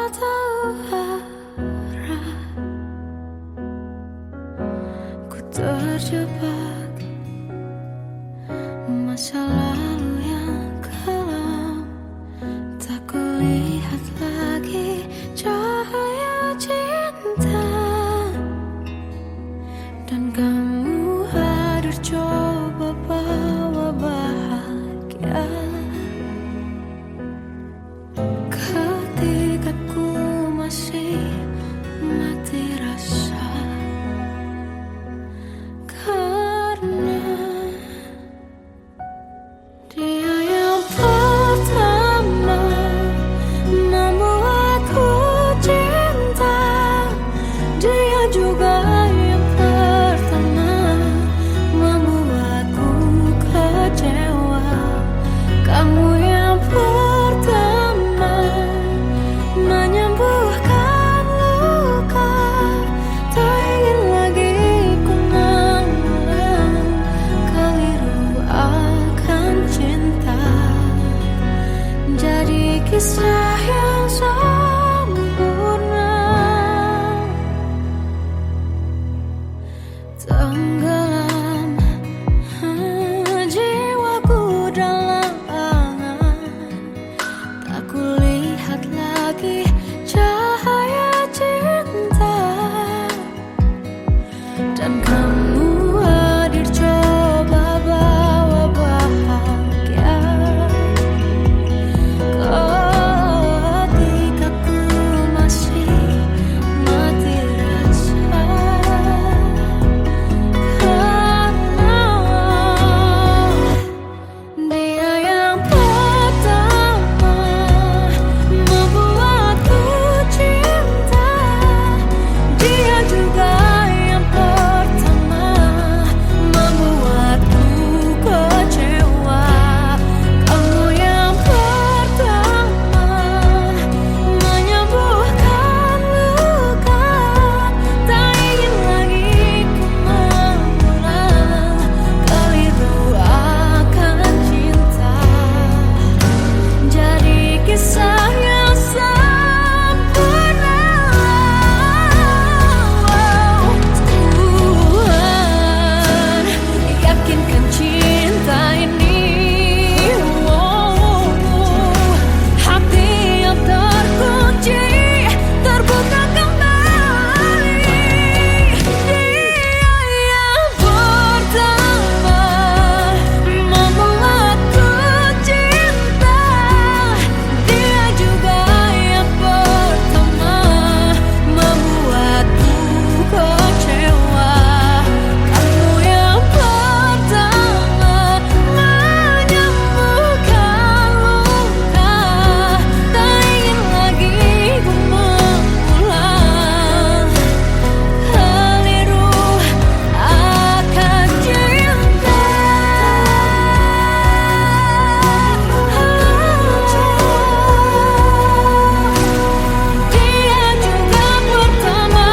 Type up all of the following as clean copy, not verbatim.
tahu arah, ku terjebak masa lalu yang kelam. Tak kulihat lagi cahaya cinta, dan kamu hadir coba bawa bahagia. Ketika ku masih mati rasa, karena dia yang pertama membuatku cinta. Dia juga yang pertama membuatku kecewa. Kamu yang pertama menyembuhkan luka. Tak ingin lagi ku mengulang keliru akan cinta. Jadi kisah yang sempurna, tenggelam jiwaku dalam angan. Tak kulihat lagi cahaya cinta, dan kamu hadir coba bawa bahagia. Ketika ku masih mati rasa, karena dia yang pertama membuatku cinta. Dia juga yang pertama membuatku kecewa. Kamu yang pertama menyembuhkan luka. Tak ingin lagi ku mengulang keliru akan cinta. Jadi kisah yang sempurna. Tuhan, yakinkan cinta ini. Hati yang terkunci terbuka kembali. Dia yang pertama membuatku cinta. Dia juga yang pertama membuatku kecewa. Kamu yang pertama menyembuhkan luka. Tak ingin lagi ku mengulang keliru akan cinta. Dia juga pertama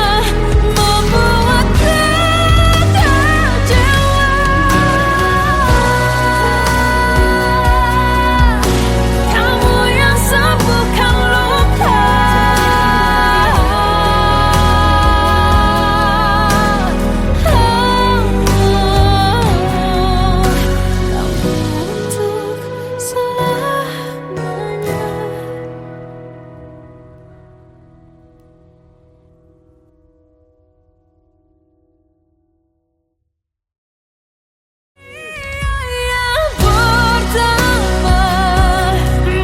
membuatku kecewa. Kamu yang sembuhkan luka. Kamu untuk selamanya. Yang pertama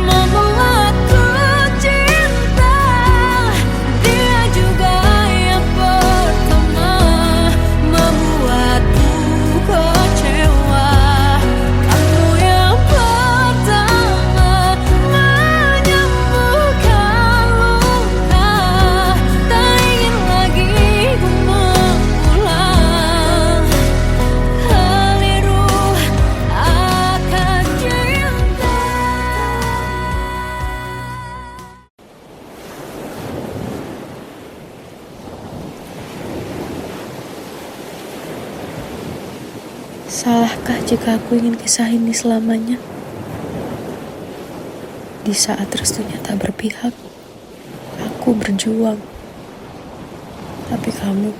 membuatku cinta. Dia juga yang pertama membuatku kecewa. Kamu yang pertama menyembuhkan luka. Tak ingin lagi ku mengulang keliru akan cinta. Salahkah jika aku ingin kisah ini selamanya? Di saat restunya tak berpihak, aku Aku berjuang, tapi kamu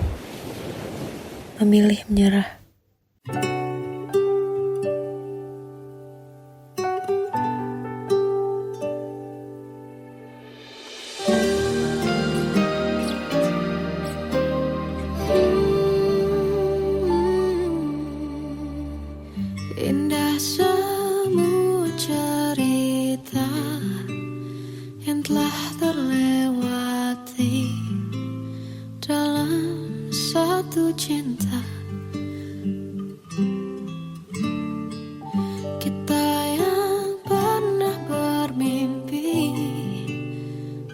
memilih menyerah. Indah semua cerita yang telah terlewati dalam satu cinta. Kita yang pernah bermimpi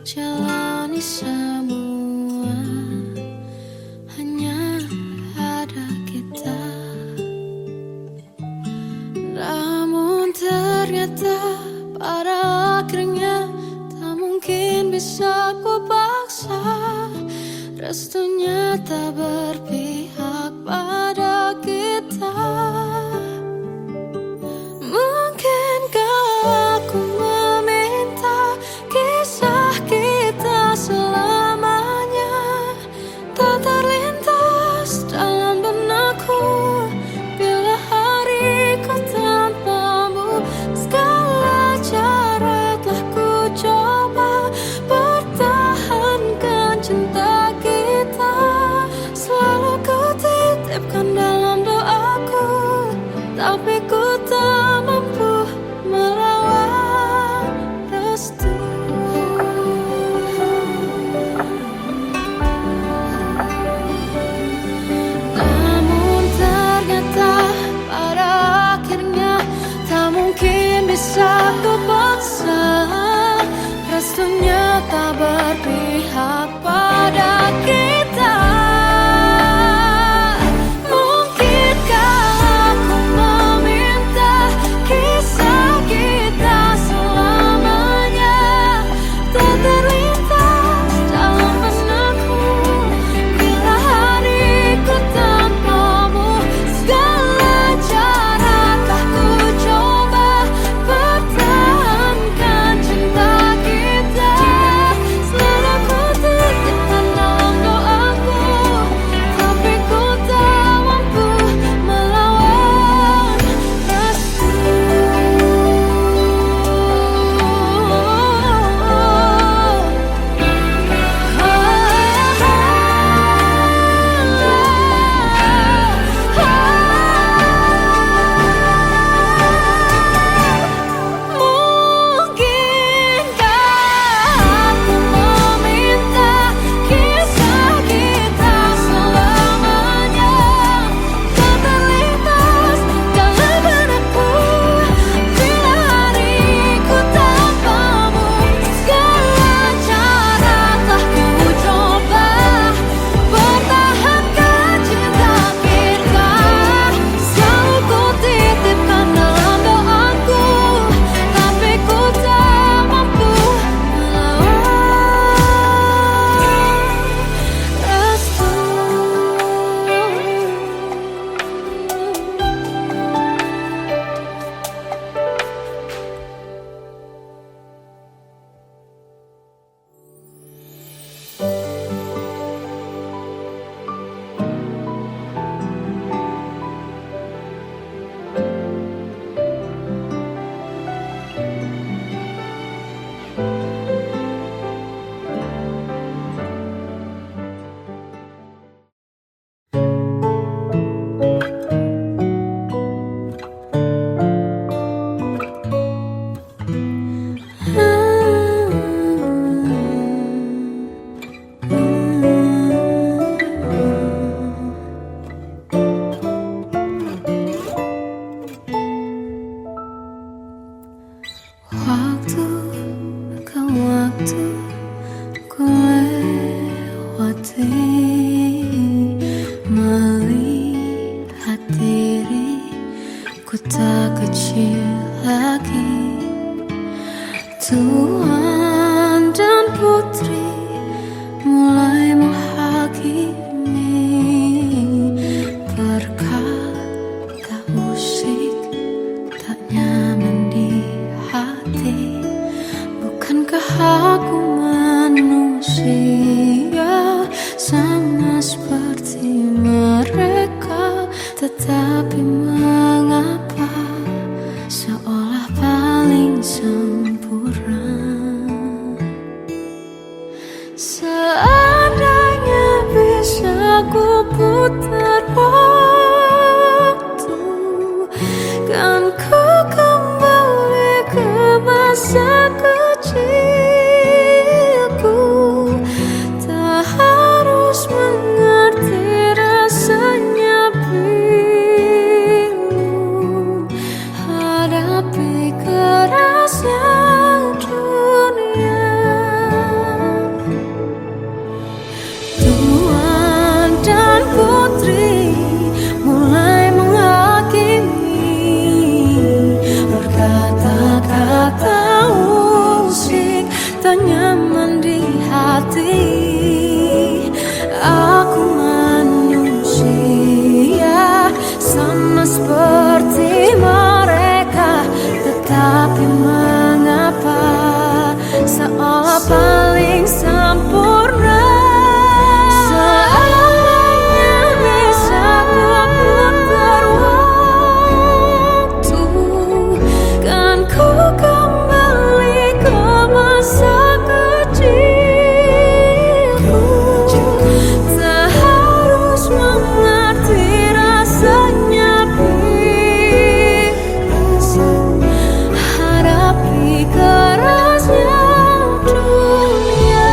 jalani semua, hanya ada kita. Namun ternyata pada akhirnya tak mungkin bisa ku paksa. Restunya tak berpihak pada kita. Mungkinkah aku meminta kisah kita selamanya tak terlintas dalam benakku bila hariku tanpamu. Segala cara telah ku coba pertahankan cinta kita. Selalu ku titipkan dalam doaku, tapi ku tak mampu melawan restu. Namun ternyata pada akhirnya tak mungkin bisa ku paksa. Restunya tak berpihak pada kita. Mungkinkah aku meminta kisah kita selamanya tak terlintas dalam benakku bila hariku tanpamu. Segala cara telah ku coba pertahankan cinta kita. Selalu ku titipkan dalam doaku, tapi ku tak mampu melawan restu. Mungkinkah aku meminta kisah kita selamanya tak terlintas dalam benakku bila hariku tanpamu. Segala cara telah ku coba pertahankan cinta kita. Selalu ku titipkan dalam doaku, tapi ku tak mampu melawan restu. Waktu ke waktu ku lewati, melihat diriku tak kecil lagi. Tuan dan putri mulai menghakimi berkata musik tak nyaman di hati. Bukankah aku manusia Seandainya bisa ku putar waktu, kan ku kembali ke masa kecilku. Tak harus mengerti rasanya bingung hadapi kerasnya dunia. Tuan dan putri mulai menghakimi, berkata-kata usik tak nyaman di hati. Aku manusia sama seperti mereka, tetapi mengapa seolah paling sempurna. Seandainya bisa ku putar waktu, kan ku kembali ke masa kecilku. Tak harus mengerti rasanya bingung hadapi kerasnya dunia.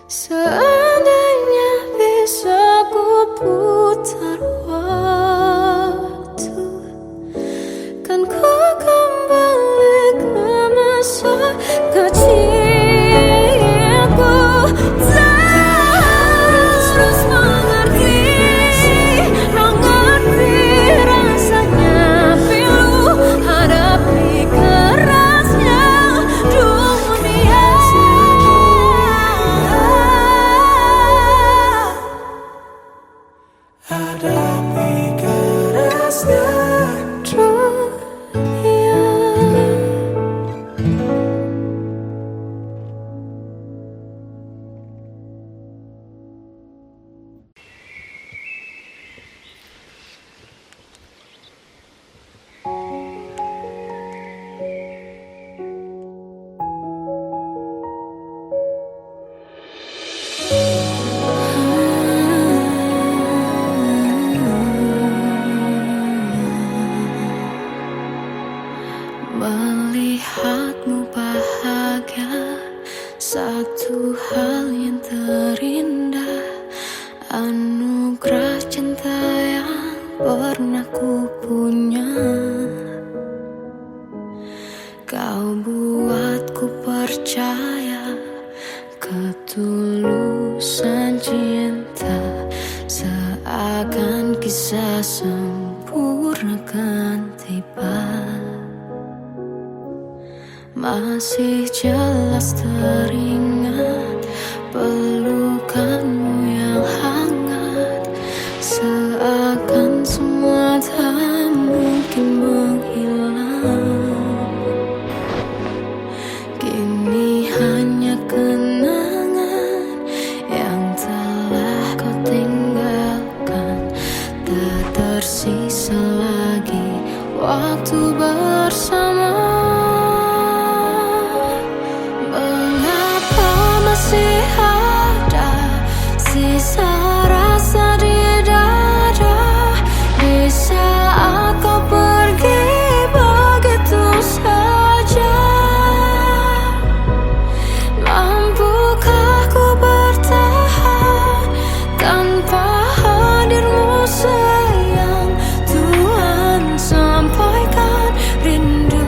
Seandainya bisa ku putar waktu, kan ku kembali ke masa kecilku. Tak harus mengerti rasanya pilu hadapi kerasnya dunia. Hadapi kerasnya dunia. Melihatmu bahagia, satu hal yang terindah, anugerah cinta yang pernah ku punya. Kau buatku percaya ketulusan cinta, seakan kisah sempurna kan tiba. Masih jelas teringat pelukanmu yang hangat, seakan semua tak mungkin menghilang. Kini hanya kenangan yang telah kau tinggalkan, tak tersisa lagi waktu bersama. Masih ada sisa rasa di dada di saat kau pergi begitu saja. Mampukah ku bertahan tanpa hadirmu sayang? Tuhan sampaikan rindu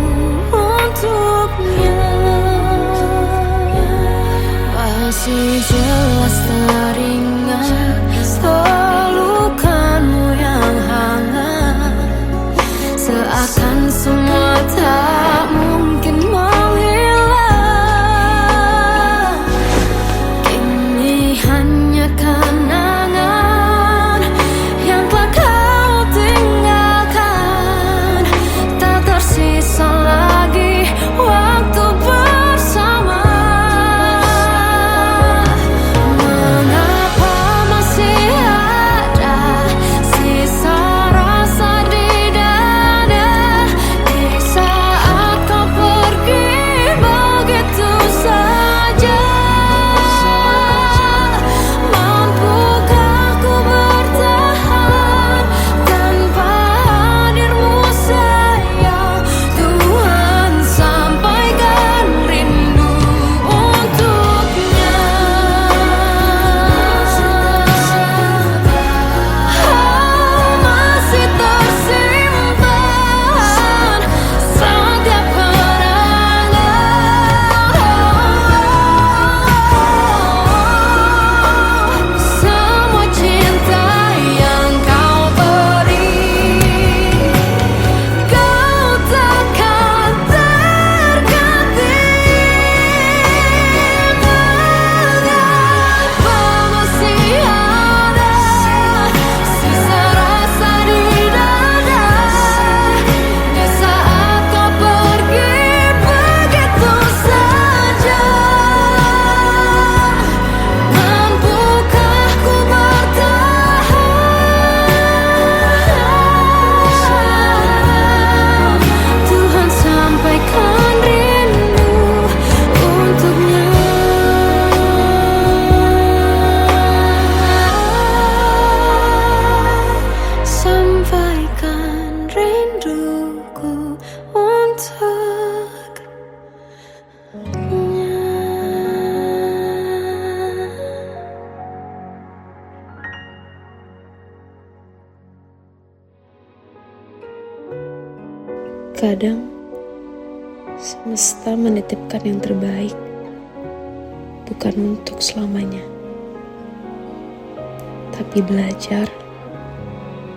Kadang semesta menitipkan yang terbaik, bukan untuk selamanya, tapi belajar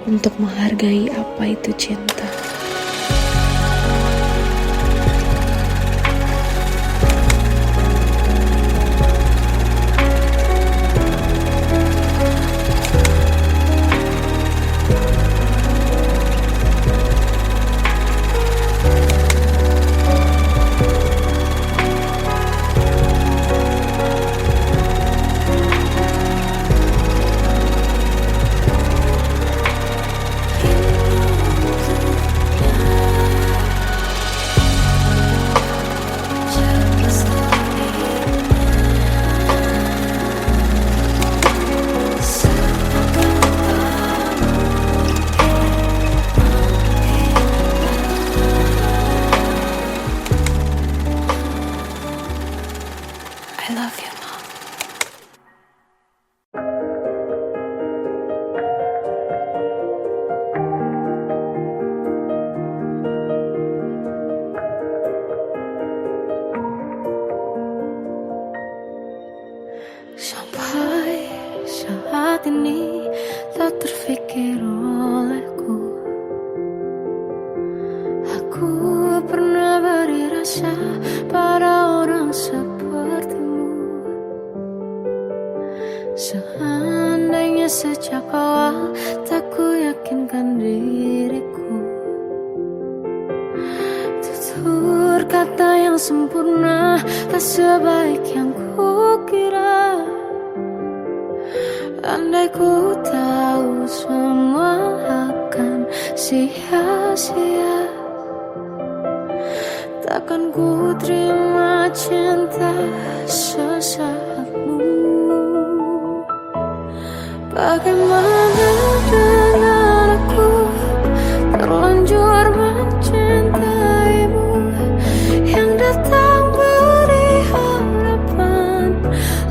untuk menghargai apa itu cinta. I love you, Mom. Sampai saat ini tak terfikir olehku, aku pernah beri rasa pada orang sepertimu. Seandainya sejak awal tak ku yakinkan diriku, tutur kata yang sempurna tak sebaik yang ku kira. Andai ku tahu semua akan sia-sia, takkan ku terima cinta sesaatmu. Bagaimana dengan aku terlanjur mencintaimu, yang datang beri harapan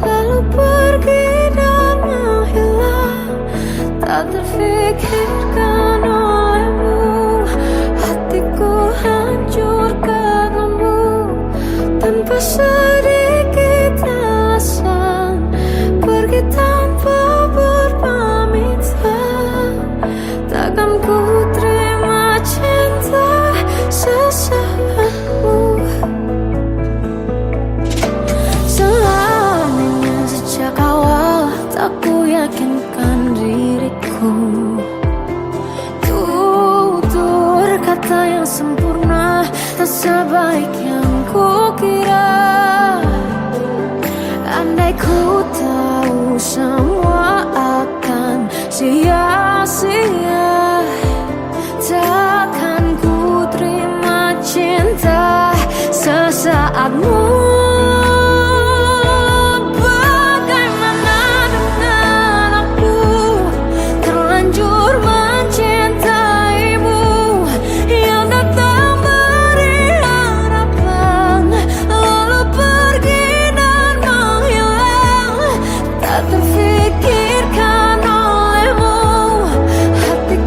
lalu pergi dan menghilang, tak terfikirkan olehmu. Hatiku hancur karenamu tanpa sedikit alasan, pergi tanpa takkan ku terima cinta sesaatmu. Seandainya sejak awal tak ku yakinkan diriku, tutur kata yang sempurna tak sebaik yang ku kira. Andai ku tahu semua akan sia-sia, takkan ku terima cinta sesaatmu. Bagaimana dengan aku terlanjur mencintaimu, yang datang beri harapan lalu pergi dan menghilang, tak terfikirkan olehmu. Hatiku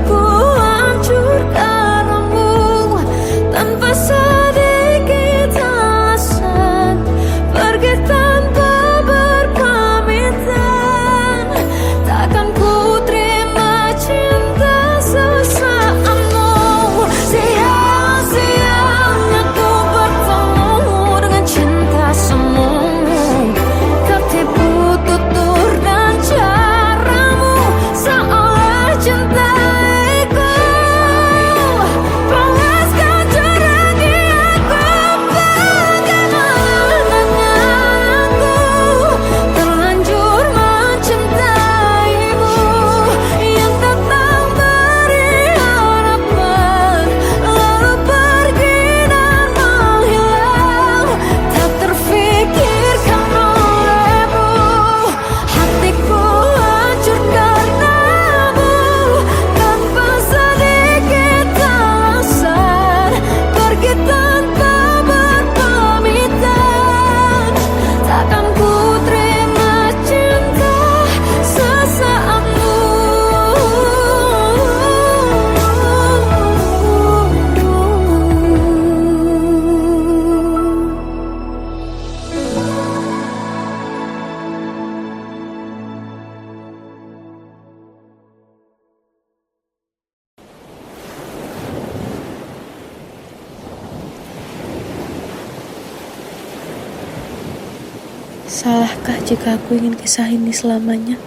Salahkah jika aku ingin kisah ini selamanya?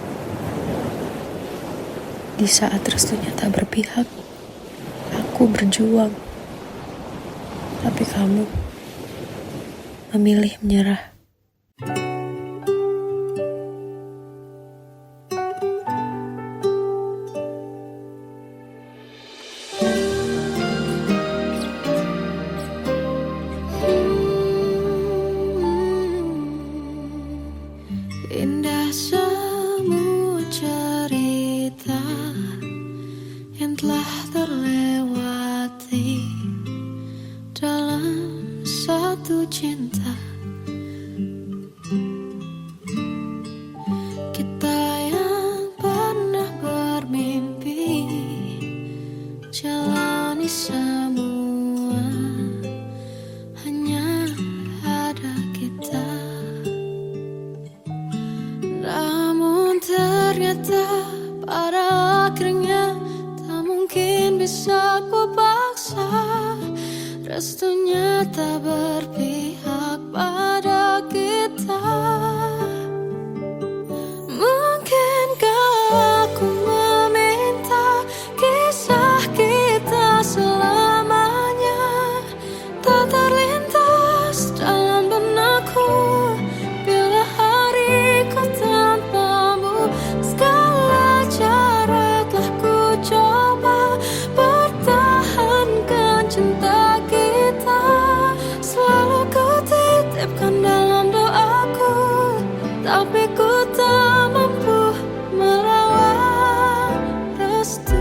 Di saat restunya tak berpihak, aku berjuang. Tapi kamu memilih menyerah. Indah semua cerita yang telah terlewati dalam satu cinta. Kita yang pernah bermimpi jalani semua, hanya ada kita. Namun ternyata pada akhirnya tak mungkin bisa ku paksa. Restunya tak berpihak pada kita. Mungkinkah aku meminta kisah kita selamanya tak terlintas dalam benakku bila hariku tanpamu. Segala cara telah ku coba pertahankan cinta kita. Selalu ku titipkan dalam doaku, tapi ku tak mampu merawat restu.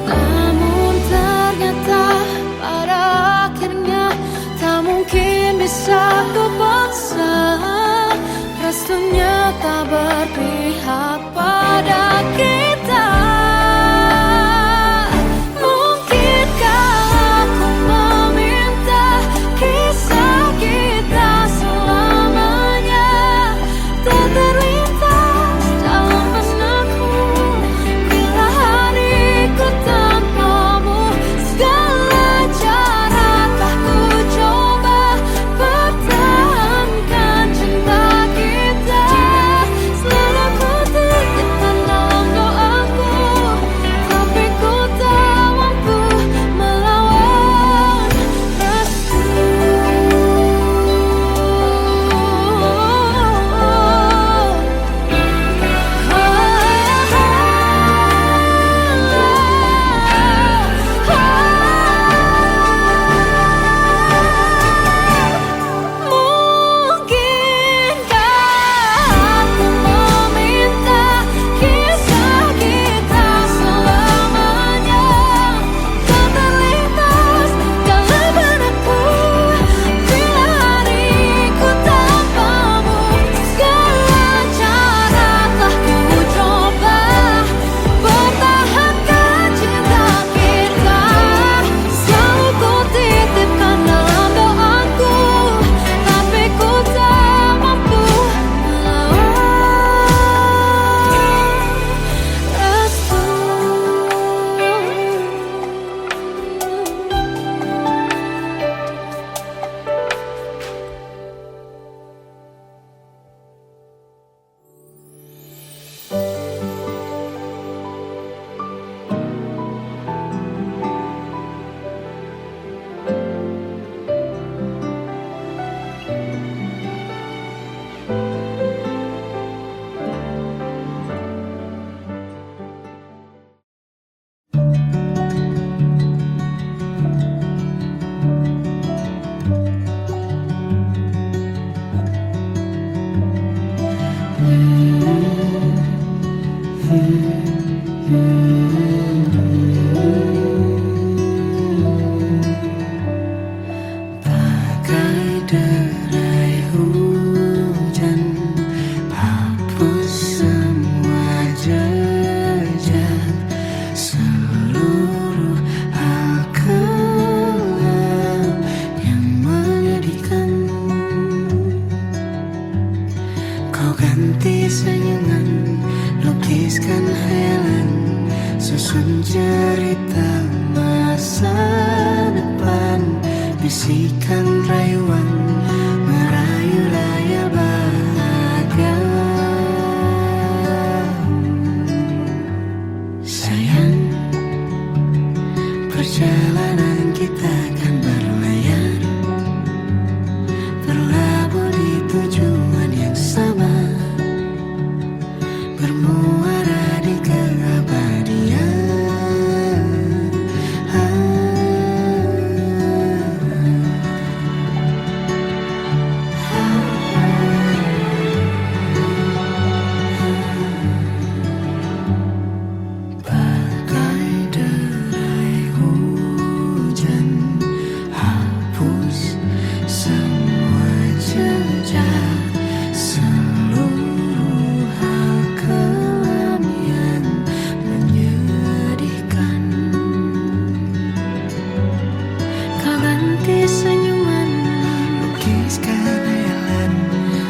Namun ternyata pada akhirnya tak mungkin bisa ku paksa. Restunya tak berpihak pada kita. Mungkinkah aku meminta kisah kita selamanya tak terlintas dalam benakku bila hariku tanpamu. Segala cara telah ku coba pertahankan cinta kita. Selalu ku titipkan dalam doaku, tapi ku tak mampu melawan restu. Mungkinkah aku meminta kisah kita selamanya tak terlintas dalam benakku bila hariku tanpamu. Segala cara telah ku coba pertahankan cinta kita. Selalu ku titipkan dalam doaku, tapi ku tak mampu melawan restu. Bagai derai hujan, hapus semua jejak seluruh hal kelam yang menyedihkan. Kau ganti senyuman, lukiskan hayalan, susun cerita masa depan, bisikan rayuan merayu raya bahagia. Sayang, perjalanan kita kan berlayar, berlabuh di tujuan yang sama, bermuara di keabadian. Bagai derai hujan, hapus semua jejak, seluruh hal kelam yang menyedihkan. Kau ganti senyuman, lukiskan hayalan,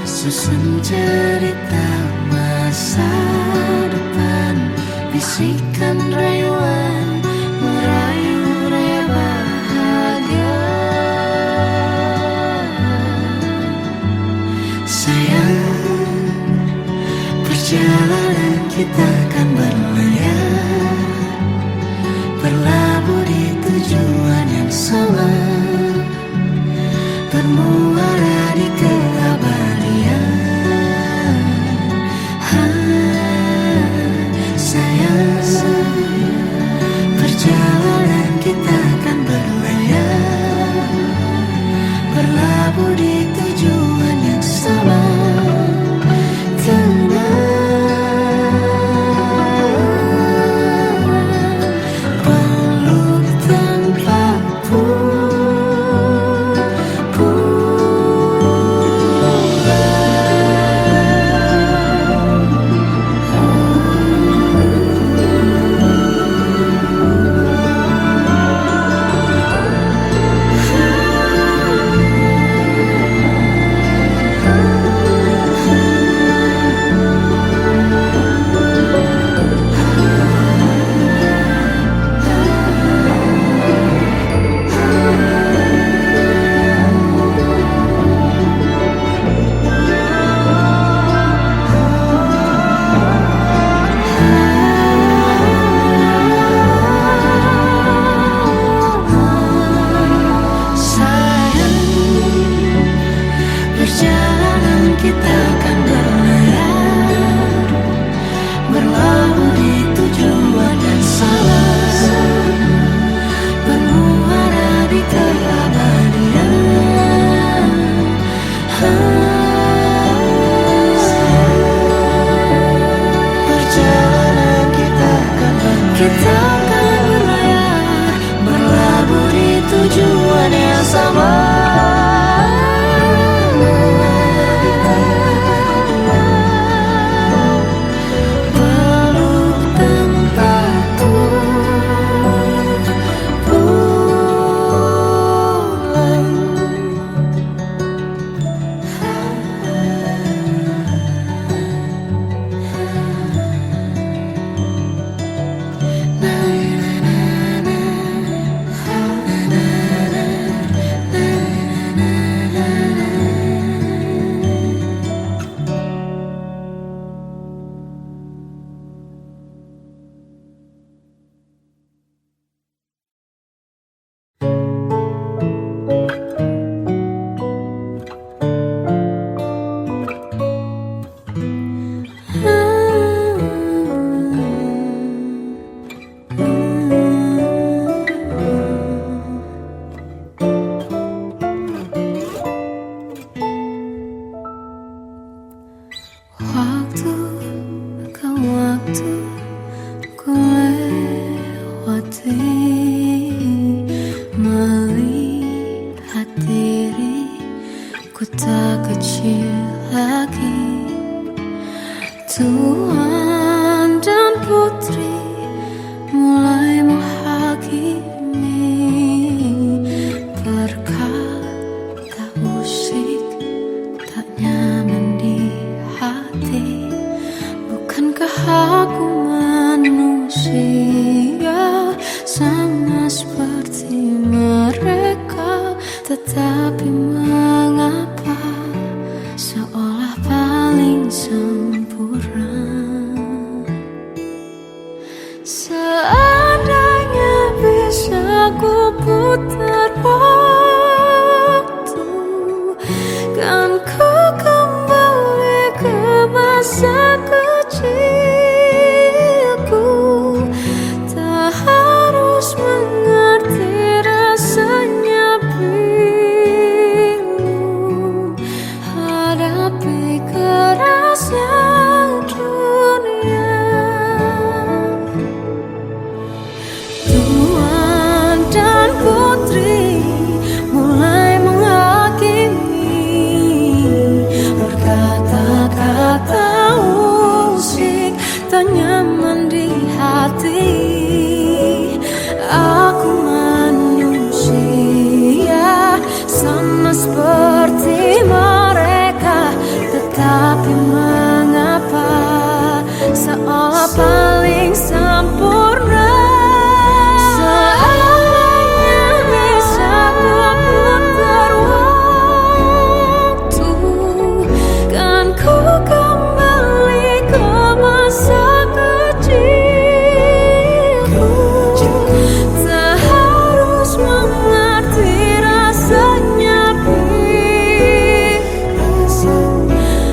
susun cerita masa depan, bisikan rayuan merayu raya bahagia. Sayang, perjalanan kita kan berlayar, berlabuh di tujuan yang sama, bermuara di keabadian. Sayang, perjalanan kita kan berlayar, berlabuh di tujuan yang sama. Peluk tanpa perjalanan kita kan berlayar, berlabuh di tujuan yang sama, bermuara di keabadian. Perjalanan kita kan berlayar, berlabuh di tujuan yang sama. Waktu ke waktu ku lewati, melihat diriku tak kecil lagi. Tuan dan putri mulai menghakimi, berkata musik tak nyaman di hati. Bukankah aku manusia sama seperti mereka? Tetapi mengapa seolah paling sempurna? Seandainya bisa ku putar waktu, kan ku kembali ke masa kecilku. Tak harus mengerti rasanya pilu, hadapi kerasnya dunia. Tuan dan putri mulai menghakimi, berkata-kata usik tak nyaman di hati. Aku manusia sama seperti mereka, tetapi mengapa seolah paling sempurna? Seandainya bisa ku putar waktu, kan ku kembali ke masa kecilku. Tak harus mengerti rasanya pilu,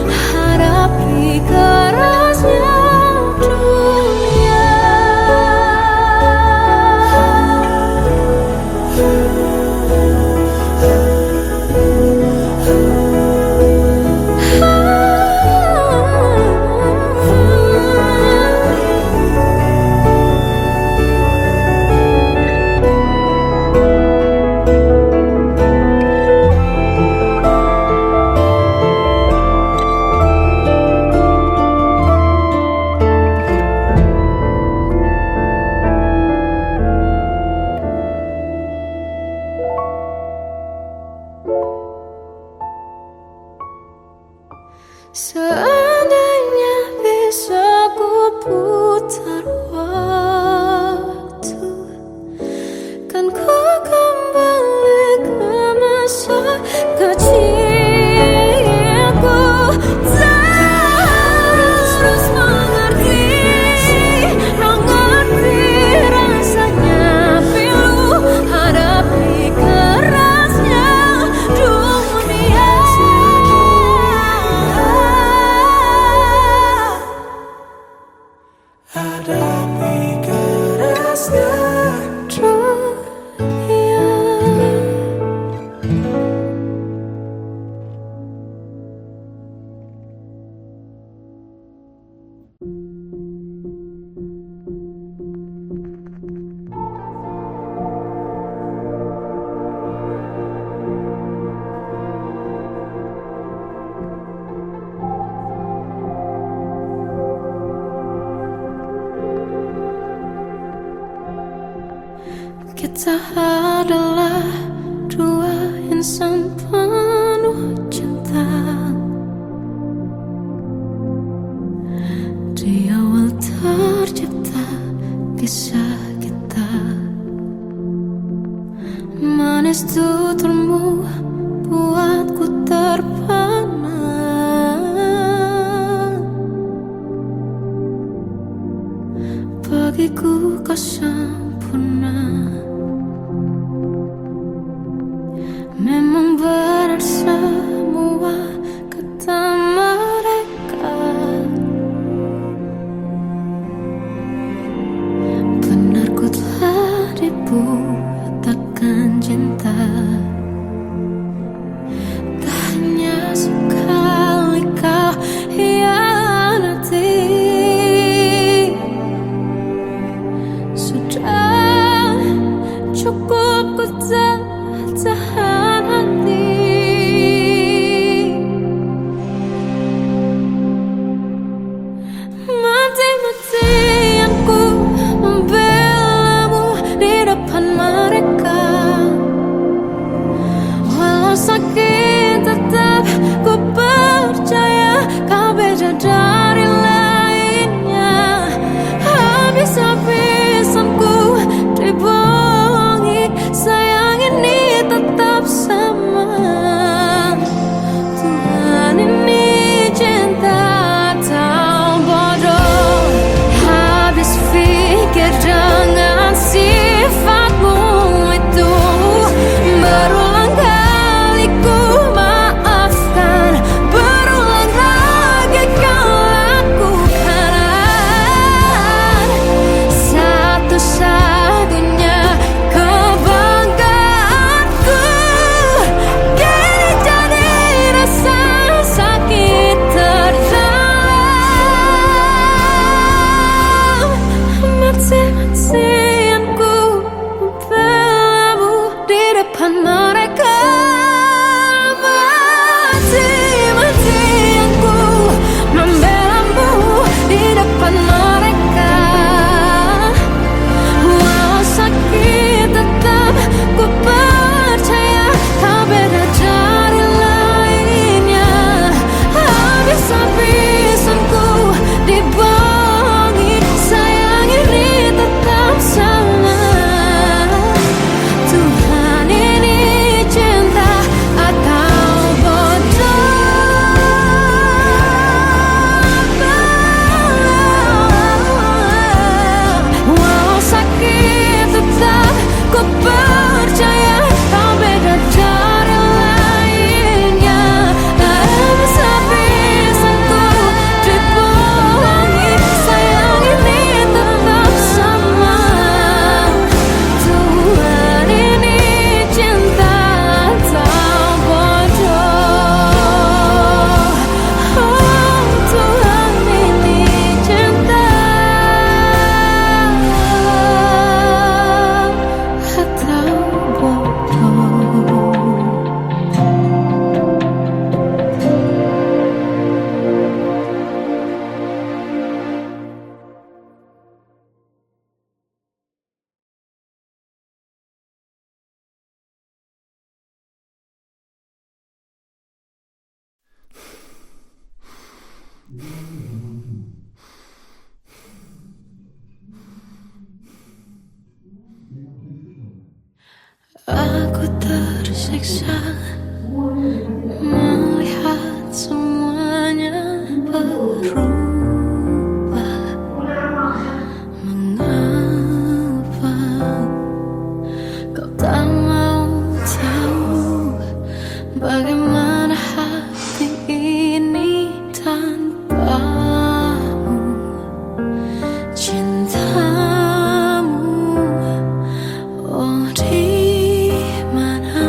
hadapi kerasnya dunia. Seandainya bisa ku putar waktu, kan ku kembali ke masa kecilku. Tak harus mengerti rasanya pilu, hadapi kerasnya dunia. Hadapi kerasnya dunia. Kita adalah dua insan penuh cinta. Di awal tercipta kisah kita, manis tuturmu buatku terpana. Bagiku kau sempurna, memang benar semua kata mereka. Benar ku telah dibuatakan cinta. Tak hanya sekali kau hianati, sudah Aku tersiksa melihat semuanya berubah. Mengapa kau tak mau tahu bagaimana hati ini tanpamu? Cintamu, oh di mana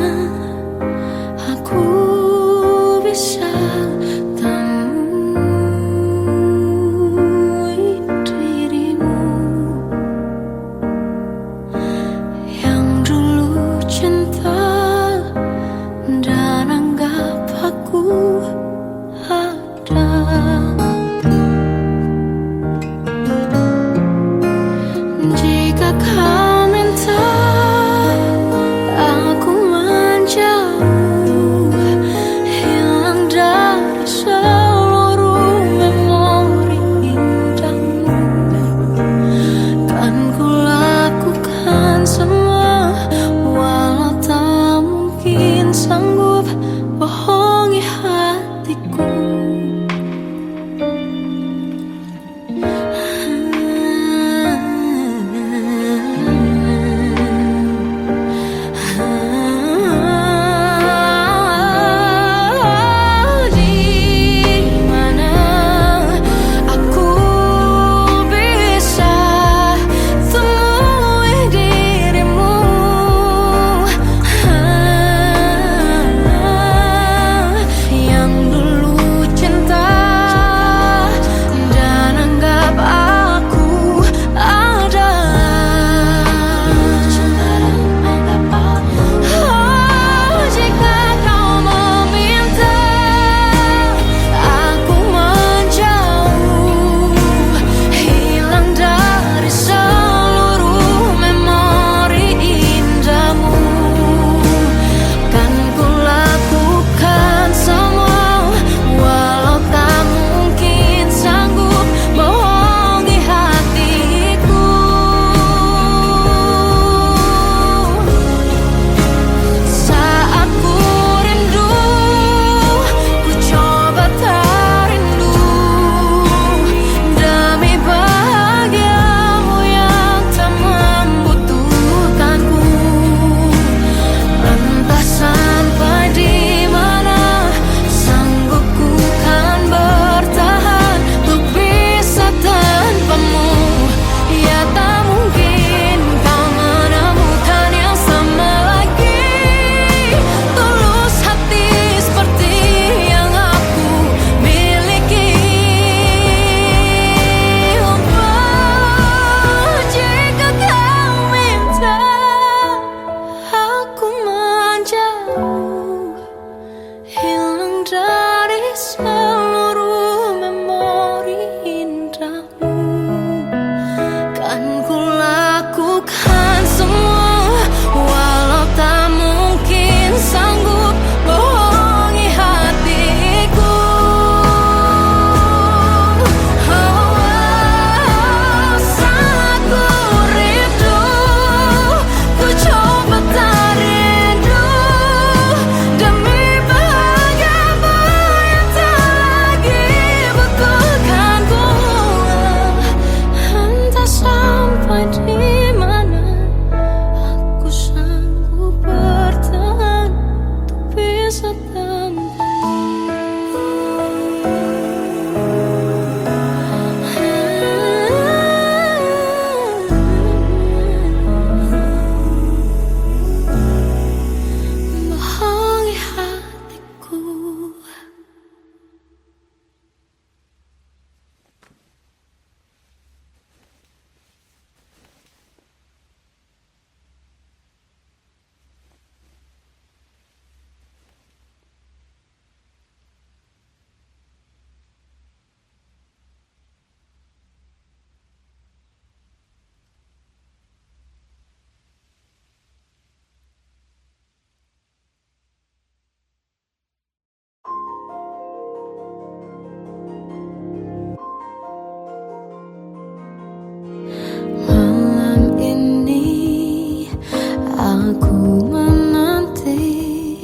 Ku menanti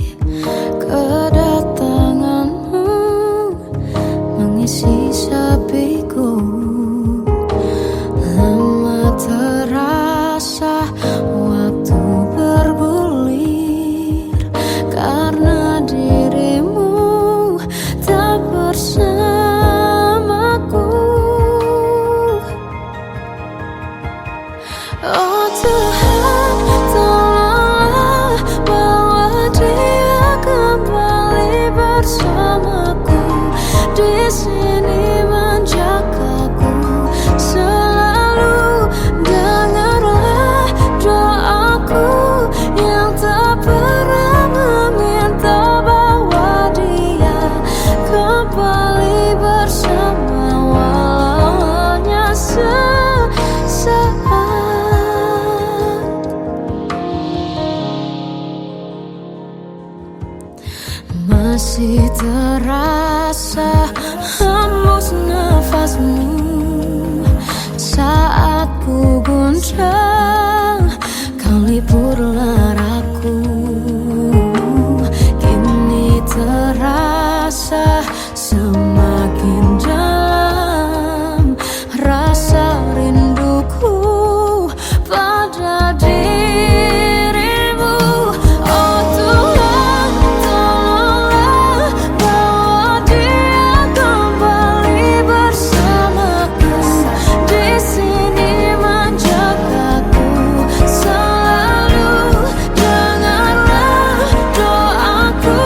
kedatanganmu mengisi sepiku. Lama terasa waktu bergulir karena dirimu tak bersamaku. Oh Tuhan, tolonglah bawa dia kembali bersamaku. Di sini menjagaku selalu. Dengarlah doaku yang tak pernah meminta, bawa dia kembali bersama walau hanya sesaat. Masih terasa hembus nafasmu saat ku guncang, kau liburlah aku. Kini terasa semakin dalam rasa rinduku pada dirimu. Oh Tuhan, tolonglah bawa dia kembali bersamaku. Di sini menjagaku selalu. Dengarlah doaku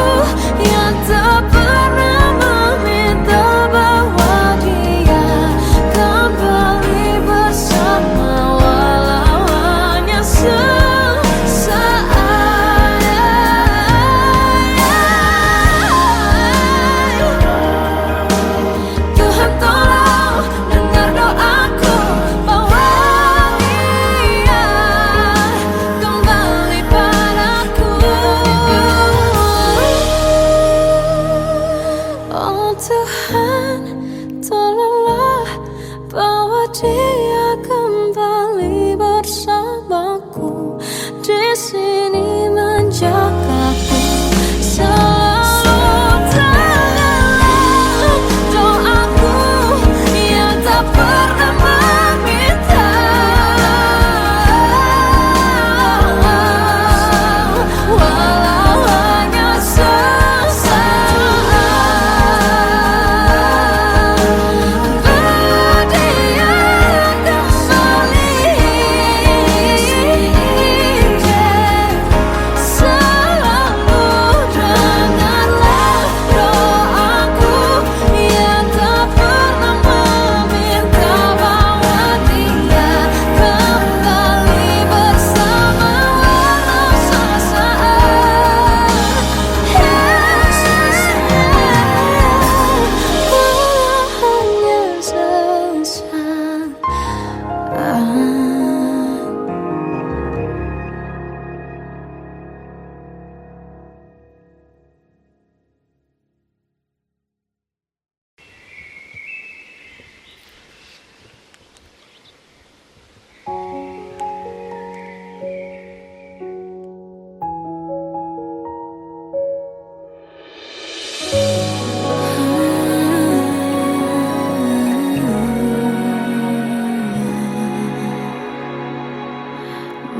yang tak pernah meminta, bawa dia kembali bersama walau hanya sesaat. Tuhan tolong dengar doaku, bawa dia kembali padaku. Oh Tuhan, tolonglah bawa dia kembali bersamaku. Di sini menjagaku selalu. Dengarlah doaku yang tak pernah meminta, walau hanya sesaat. Bawa dia kembali selalu. Dengarlah doaku yang tak pernah meminta, bawa dia kembali bersama walau sesaat. Walau hanya sesaat.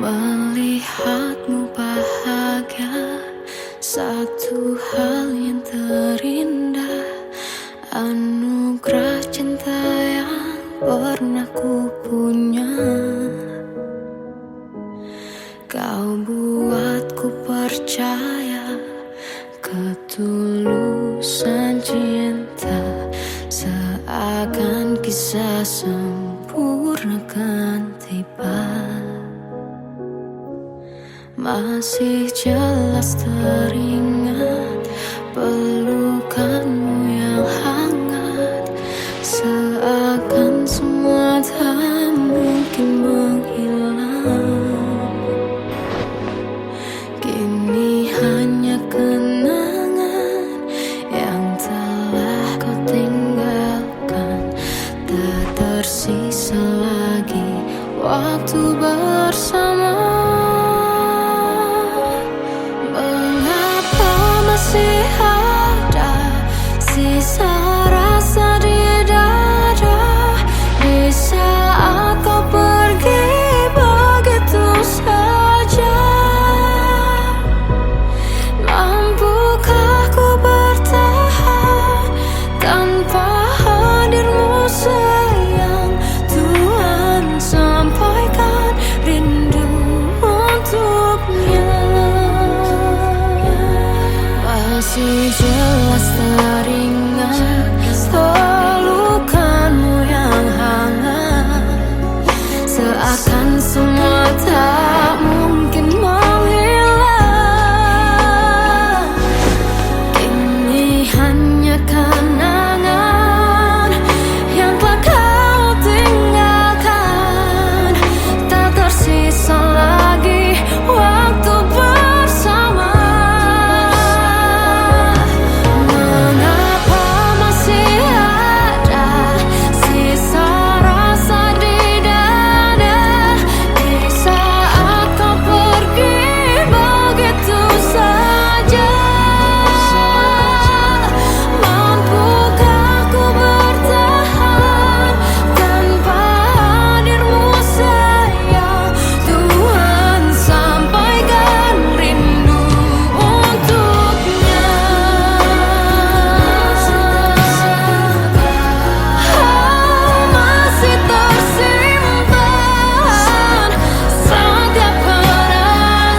Melihatmu bahagia, satu hal yang terindah, anugerah cinta yang pernah ku punya. Kau buatku percaya ketulusan cinta, seakan kisah sempurna kan tiba. Masih jelas teringat pelukanmu yang hangat, seakan semua tak mungkin menghilang. Kini hanya kenangan yang telah kau tinggalkan, tak tersisa lagi waktu bersama. Sisa rasa di dada di saat kau pergi begitu saja. Mampukah ku bertahan tanpa hadirmu sayang? Tuhan, sampaikan rindu untuknya. Masih jelas teringat pelukanmu yang hangat, seakan semua tak mungkin menghilang. Kini hanya kenangan yang telah kau tinggalkan. Tak tersisa lagi waktu bersama. Mengapa masih ada sisa rasa di dada di saat kau pergi begitu saja? Mampukah ku bertahan tanpa hadirmu sayang? Tuhan, sampaikan rindu untuknya. Masih tersimpan setiap kenangan,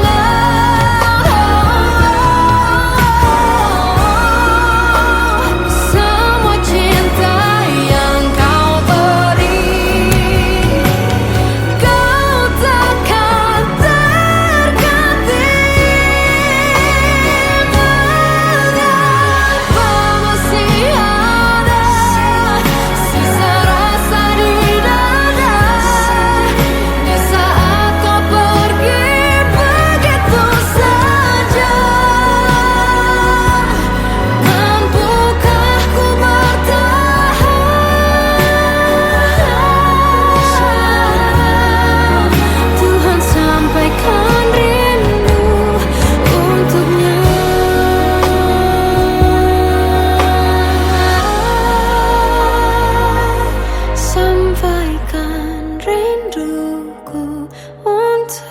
semua cinta yang kau beri. Kau takkan terganti. Mengapa masih ada sisa rasa di dada di saat kau pergi begitu saja? Mampukah ku bertahan? Tuhan, sampaikan rindu untuknya. Sampaikan rinduku untuknya.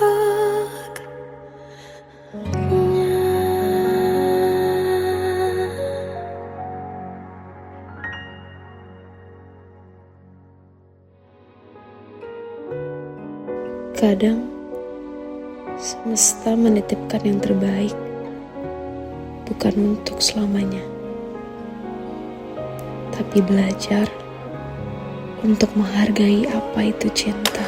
Kadang semesta menitipkan yang terbaik, bukan untuk selamanya, tapi belajar untuk menghargai apa itu cinta.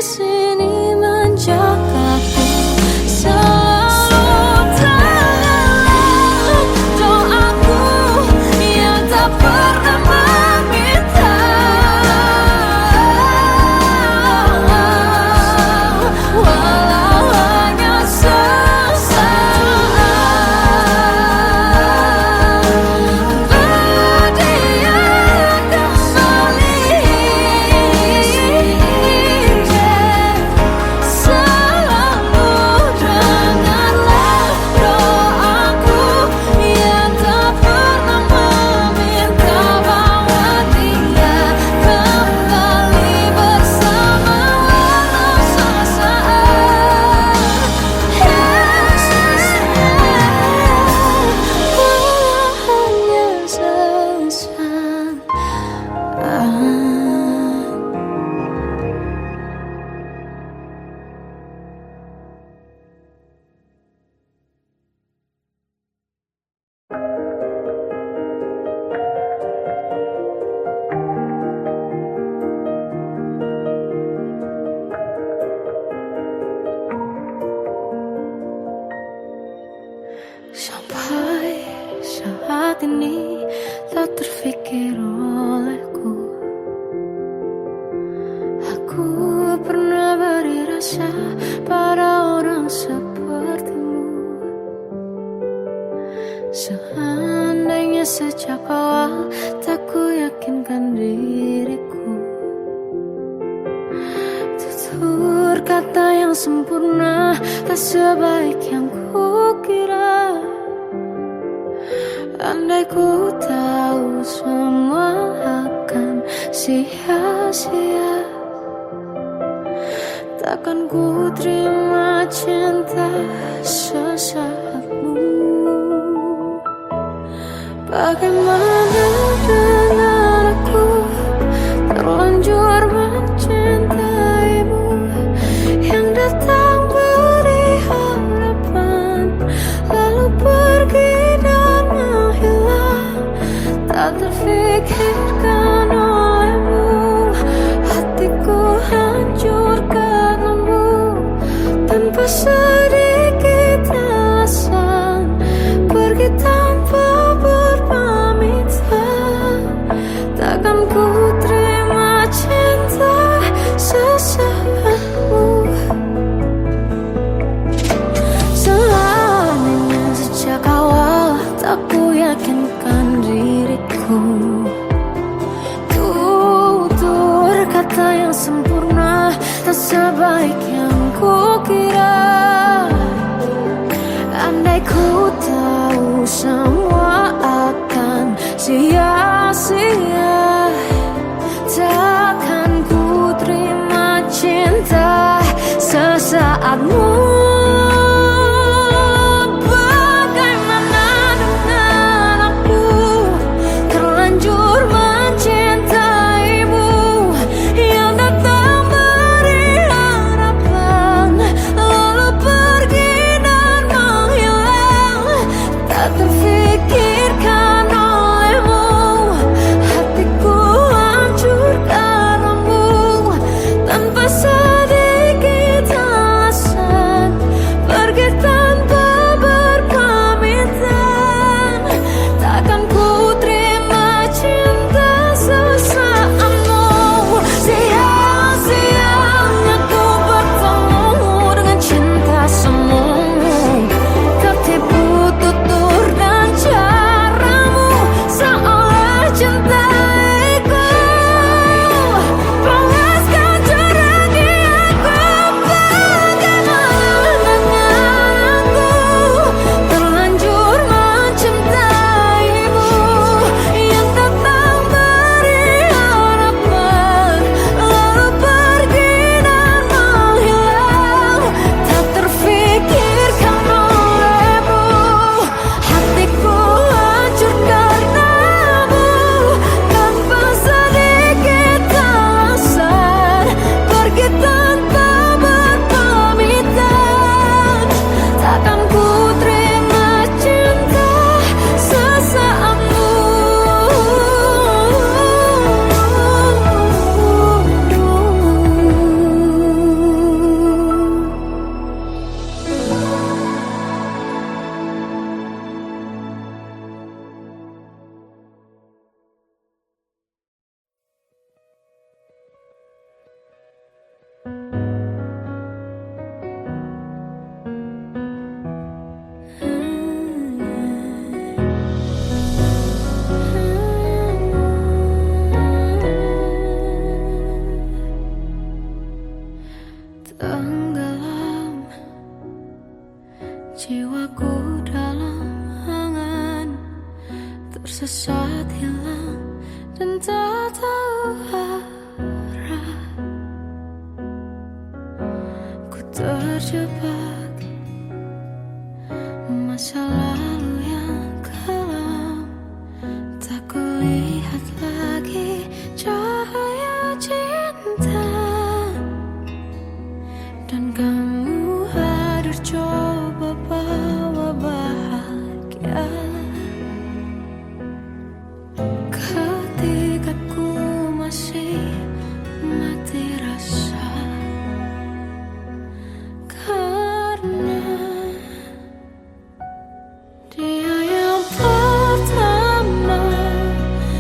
sini menjagaku. Selalu dalam doaku yang tak pernah meminta, walau hanya sesaat. Berdia kembali, selalu dengarlah doaku yang tak pernah meminta, bawa dia kembali bersama walau sesaat. Walau hanya sesaat. Sampai saat ini tak terfikir olehku, aku pernah beri rasa pada orang sepertimu. Seandainya sejak awal tak ku yakinkan diriku, tutur kata yang sempurna tak sebaik yang ku kira. Andai ku tahu semua akan sia-sia, takkan ku terima cinta sesaatmu. Bagaimana dengan aku terlanjur mencintaimu, yang datang beri harapan lalu pergi dan menghilang. Tak terfikirkan olehmu, hatiku hancur karenamu, tanpa sedikit alasan pergi tanpa berpamitan. Takkan ku terima cinta sesaatmu. Selamanya sejak awal tak ku yakinkan diriku, tutur kata yang sempurna tak sebaik yang ku kira. Andai ku tahu semua akan sia-sia, takkan ku terima cinta sesaatmu. Bagaimana dengan aku terlanjur mencintaimu, yang datang beri harapan lalu pergi dan menghilang. Tak terfikirkan olehmu, hatiku hancur karenamu, tanpa sedikit alasan hilang dan tak tahu arah. Ku terjebak masa lalu yang kelam, tak kulihat lagi cahaya cinta. Dan kamu hadir coba bawa bahagia ketika ku masih mati rasa. Karena dia yang pertama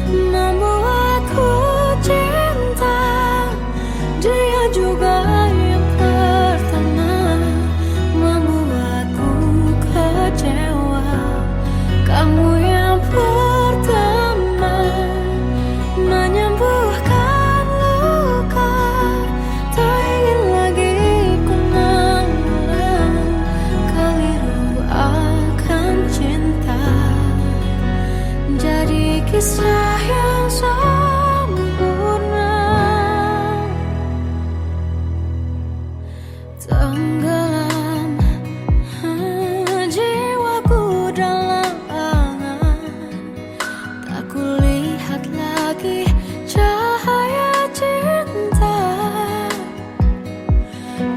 membuatku cinta, dia juga yang pertama membuatku kecewa. Kamu yang pertama menyembuhkan luka, tak ingin lagi ku mengulang keliru akan cinta. Jadi kisah yang sempurna, tenggelam jiwaku dalam angan, tak kulihat lagi cahaya cinta.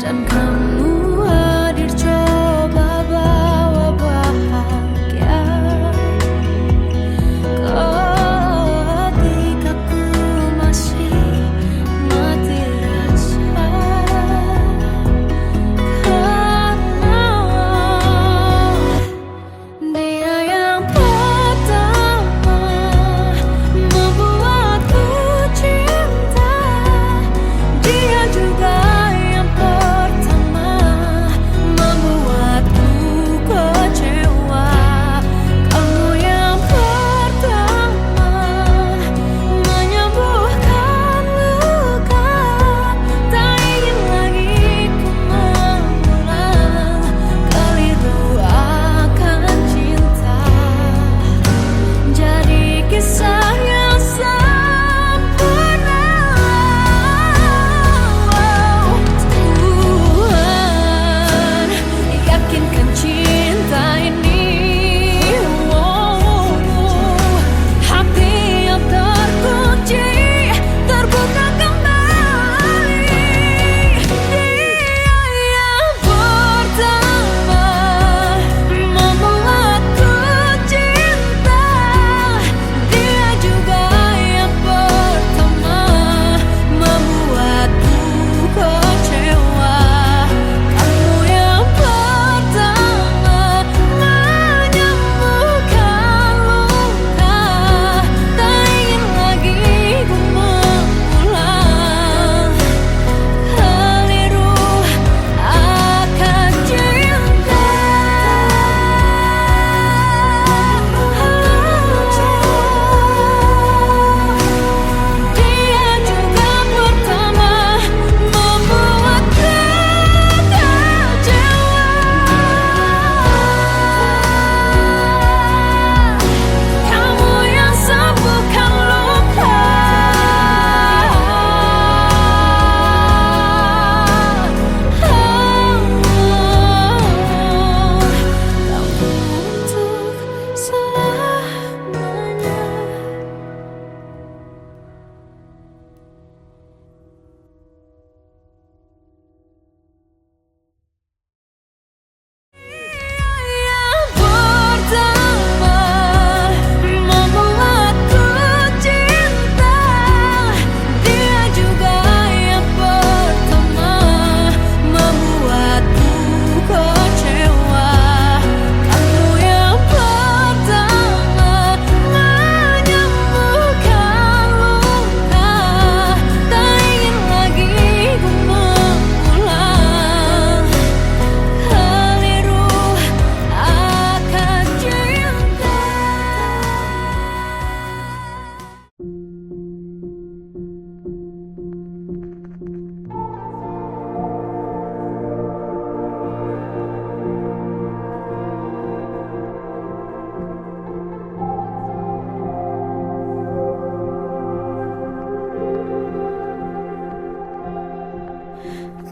Dan kamu hadir coba bawa bahagia ketika ku masih mati rasa. Karena dia yang pertama membuatku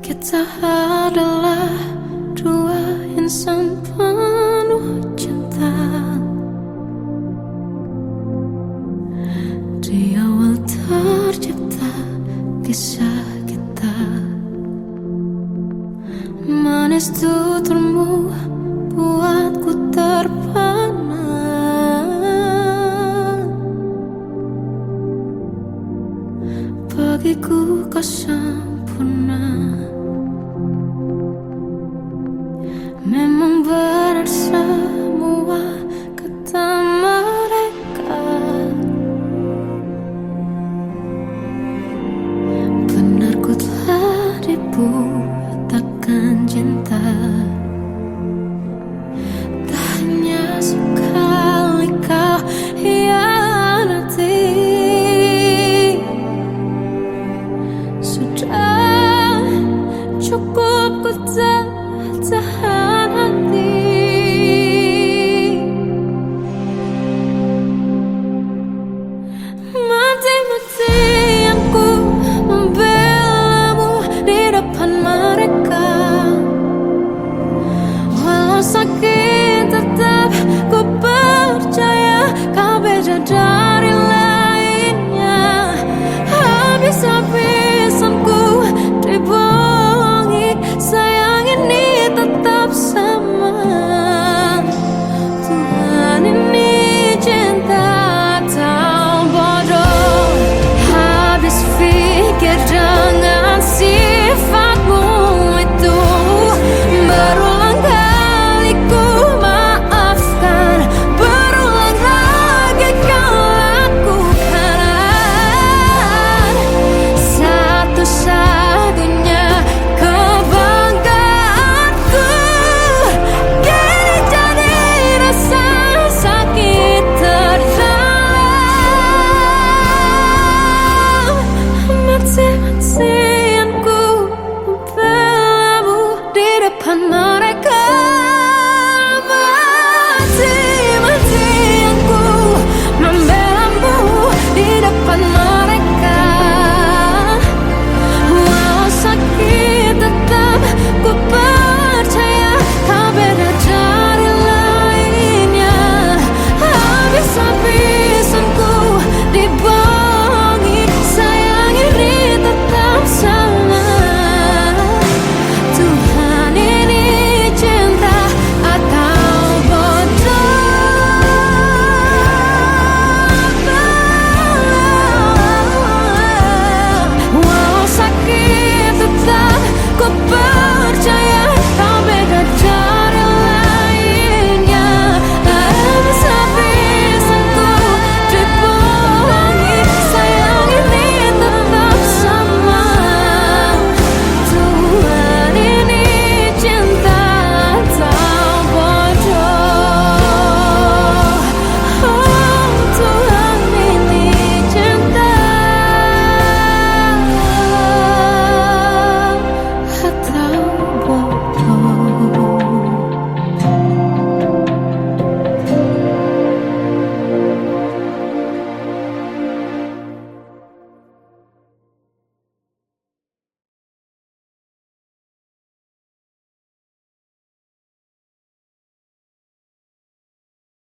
Kita adalah dua insan penuh cinta. Di awal tercipta kisah kita, manis tuturmu buatku terpana. Bagiku kau sempurna.